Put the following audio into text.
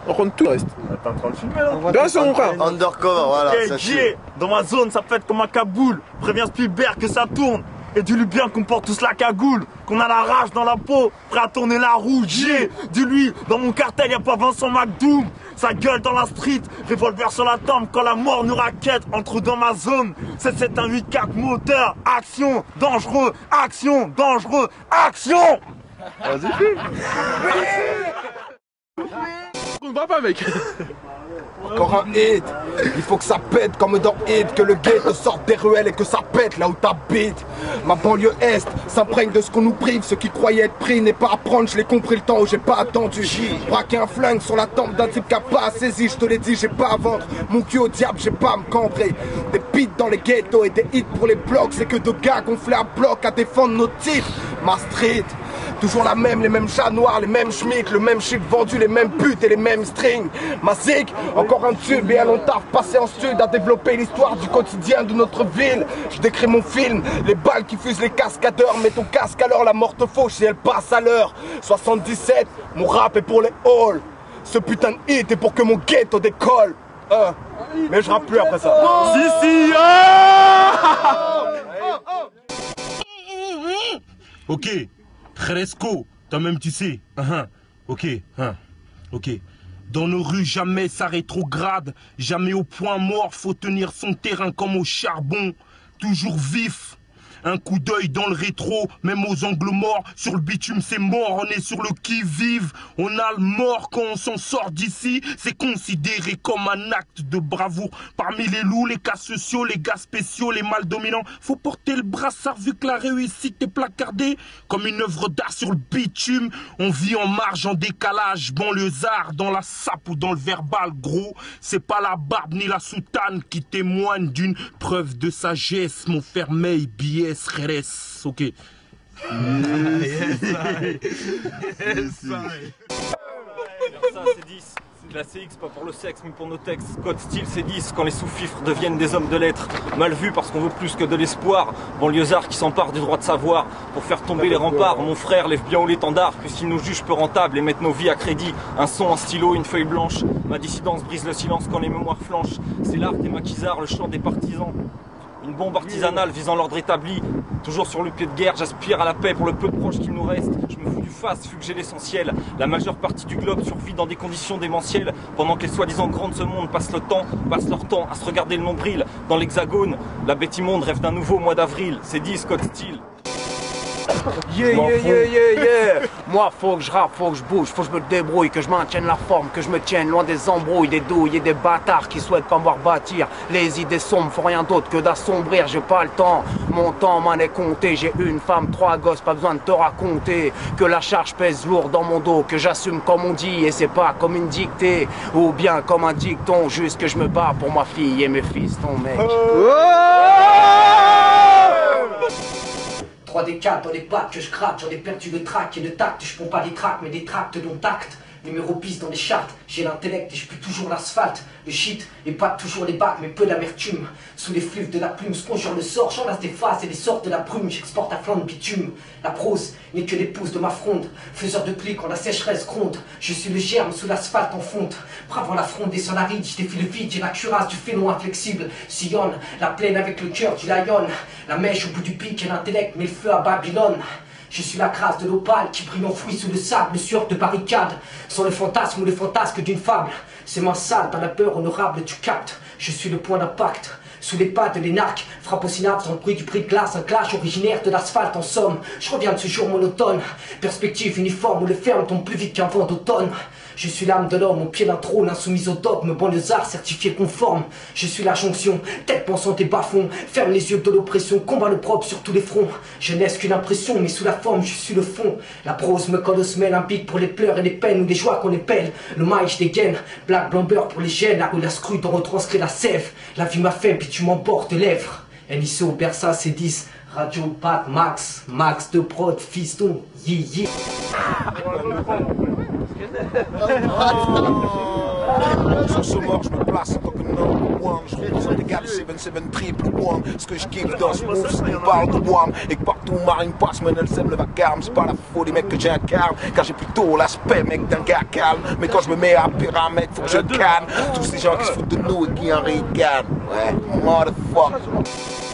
On compte tout le reste. T'es en train de filmer là? Bien sûr, mon frère. Undercover, voilà. Ok, dans ma zone, ça pète comme un Kaboul. Préviens Spielberg que ça tourne. Et dis-lui bien qu'on porte tous la cagoule, qu'on a la rage dans la peau, prêt à tourner la roue. Dis-lui, dans mon cartel, y a pas Vincent McDoom. Sa gueule dans la street, revolver sur la tempe quand la mort nous raquette. Entre dans ma zone, 77184 moteur, action, dangereux, action, dangereux, action. Vas-y, fais. On ne va pas, mec. Encore un hit, il faut que ça pète comme dans Hit, que le ghetto sorte des ruelles et que ça pète là où t'habites. Ma banlieue est s'imprègne de ce qu'on nous prive, ce qui croyait être pris n'est pas à prendre, je l'ai compris le temps où j'ai pas attendu. Braquer un flingue sur la tempe d'un type qui a pas saisi, je te l'ai dit, j'ai pas à vendre. Mon cul au diable, j'ai pas à me cambrer. Des beats dans les ghettos et des hits pour les blocs, c'est que de gars gonflés à bloc à défendre nos titres. Ma street, toujours la même, les mêmes chats noirs, les mêmes schmick, le même shit vendu, les mêmes putes et les mêmes strings. Ma zig, encore un tube et un long taf passé en sud à développer l'histoire du quotidien de notre ville. Je décris mon film, les balles qui fusent les cascadeurs. Mets ton casque à l'heure, la mort te fauche et elle passe à l'heure. 77, mon rap est pour les halls. Ce putain de hit est pour que mon ghetto décolle. Mais je rappe plus après ça. Si, Ok, Fresco, toi-même tu sais. Ok, ok. Dans nos rues, jamais ça rétrograde, jamais au point mort, faut tenir son terrain comme au charbon, toujours vif. Un coup d'œil dans le rétro, même aux angles morts, sur le bitume c'est mort, on est sur le qui-vive, on a le mort quand on s'en sort d'ici, c'est considéré comme un acte de bravoure. Parmi les loups, les cas sociaux, les gars spéciaux, les mâles dominants, faut porter le brassard vu que la réussite est placardée comme une œuvre d'art sur le bitume. On vit en marge, en décalage, banlieusard, dans la sape ou dans le verbal, gros. C'est pas la barbe ni la soutane qui témoigne d'une preuve de sagesse, mon fermeil billet. Ok. Yes, ça c'est 10, c'est de la CX, pas pour le sexe mais pour nos textes. Code style c'est 10, quand les sous-fifres deviennent des hommes de lettres. Mal vu parce qu'on veut plus que de l'espoir. Banlieusards qui s'emparent du droit de savoir pour faire tomber les remparts. Mon frère lève bien haut l'étendard, puisqu'il nous juge peu rentables et mettent nos vies à crédit. Un son, un stylo, une feuille blanche. Ma dissidence brise le silence quand les mémoires flanchent. C'est l'art des maquisards, le chant des partisans. Une bombe artisanale visant l'ordre établi. Toujours sur le pied de guerre, j'aspire à la paix pour le peu de proches qu'il nous reste. Je me fous du face, vu que j'ai l'essentiel. La majeure partie du globe survit dans des conditions démentielles. Pendant que les soi-disant grands de ce monde passent leur temps à se regarder le nombril. Dans l'hexagone, la bête immonde rêve d'un nouveau mois d'avril. C'est 10, code style. Yeah. Moi faut que je rappe, faut que je bouge, faut que je me débrouille, que je maintienne la forme, que je me tienne loin des embrouilles, des douilles et des bâtards qui souhaitent pas me voir bâtir. Les idées sombres font rien d'autre que d'assombrir, j'ai pas le temps, mon temps m'en est compté. J'ai une femme, 3 gosses, pas besoin de te raconter que la charge pèse lourd dans mon dos, que j'assume comme on dit et c'est pas comme une dictée ou bien comme un dicton, juste que je me bats pour ma fille et mes fils, ton mec. 3 des 4 dans les pattes que je gratte, j'en ai perdu le trac et le tact. Je prends pas des tracts mais des tracts dont tact. Numéro bis dans les chartes, j'ai l'intellect et je pue toujours l'asphalte. Le shit et pas toujours les bacs mais peu d'amertume. Sous les fleuves de la plume, se conjure le sort, j'enlace des faces et les sortes de la brume. J'exporte à flanc de bitume. La prose n'est que l'épouse de ma fronde. Faiseur de plis quand la sécheresse gronde. Je suis le germe sous l'asphalte en fonte. Bravant la fronde et sur la ride, je défie le vide. J'ai la cuirasse du félon inflexible. Sillonne la plaine avec le cœur du lion. La mèche au bout du pic et l'intellect met le feu à Babylone. Je suis la crasse de l'opale qui brille enfouie sous le sable, sueur de barricade, sans le fantasme ou le fantasque d'une fable. C'est mains sales dans la peur honorable, tu captes. Je suis le point d'impact. Sous les pas de l'énarque, frappe aux synapses dans le bruit du bris de glace, un clash originaire de l'asphalte en somme. Je reviens de ce jour monotone, perspective uniforme où le ferme tombe plus vite qu'un vent d'automne. Je suis l'âme de l'homme au pied d'un trône, insoumise au dogme, banlieusard certifié conforme. Je suis la jonction, tête pensante et bas-fond, ferme les yeux de l'oppression, combat le propre sur tous les fronts. Je n'ai qu'une impression, mais sous la forme, je suis le fond. La prose me colle aux semelles, un beat pour les pleurs et les peines ou les joies qu'on épelle. Le maïs je dégaine, black blamber pour les gènes, la rue la scrue t'en retranscrit la sève. La vie m'a fait, puis tu m'emportes lèvres. NIC au Bersa, c'est 10. Radio Pat Max, Max de prod, fiston, yeah. Sur ce mort, je me place en tant que number one. Je représente les gars du 7-7 triple one. Ce que je kiffe dans ce move, c'est qu'on parle de Wham. Et que partout où Marine passe, man, elle sème le vacarme. C'est pas la faute des mecs que j'incarne, car j'ai plutôt l'aspect, mec, d'un gars calme. Mais quand je me mets à pire, mec, faut que je calme tous ces gens qui se foutent de nous et qui en ricanent. Ouais, motherfucker.